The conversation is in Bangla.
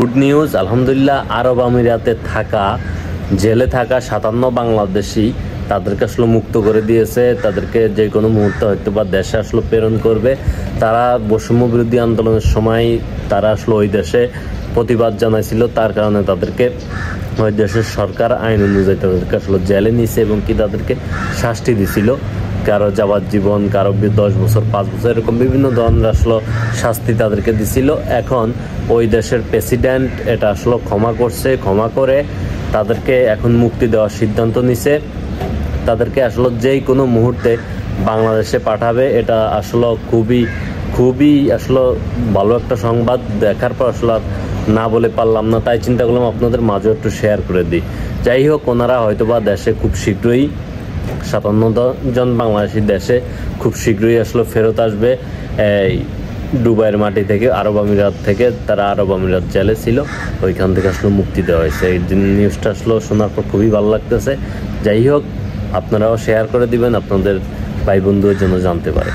গুড নিউজ, আলহামদুলিল্লাহ। আরব আমিরাতে থাকা জেলে থাকা 57 বাংলাদেশি তাদেরকে আসলে মুক্ত করে দিয়েছে। তাদেরকে যে কোনো মুহূর্তে হয়তো বা দেশে আসলে প্রেরণ করবে। তারা বৈষম্য বিরোধী আন্দোলনের সময় তারা আসলে ওই দেশে প্রতিবাদ জানাইছিল, তার কারণে তাদেরকে ওই দেশের সরকার আইন অনুযায়ী তাদেরকে আসলে জেলে নিয়েছে এবং কি তাদেরকে শাস্তি দিছিল। কারো যাবজ্জীবন, কারো 10 বছর, 5 বছর, এরকম বিভিন্ন ধরনের আসলে শাস্তি তাদেরকে দিছিল। এখন ওই দেশের প্রেসিডেন্ট এটা আসলে ক্ষমা করছে, ক্ষমা করে তাদেরকে এখন মুক্তি দেওয়ার সিদ্ধান্ত নিছে। তাদেরকে আসলে যেই কোনো মুহূর্তে বাংলাদেশে পাঠাবে। এটা আসলে খুবই আসলে ভালো একটা সংবাদ। দেখার পর আসলে না বলে পারলাম না, তাই চিন্তা করলাম আপনাদের মাঝে একটু শেয়ার করে দিই। যাই হোক, ওনারা হয়তোবা দেশে খুব শীঘ্রই 57 জন বাংলাদেশি দেশে খুব শীঘ্রই আসলে ফেরত আসবে। এই দুবাইয়ের মাটি থেকে, আরব আমিরাত থেকে। তারা আরব আমিরাত জেলে ছিল, ওইখান থেকে আসলে মুক্তি দেওয়া হয়েছে। এই নিউজটা আসলে শোনার পর খুবই ভালো লাগতেছে। যাই হোক, আপনারাও শেয়ার করে দিবেন আপনাদের ভাই বন্ধুদের জন্য জানতে পারে।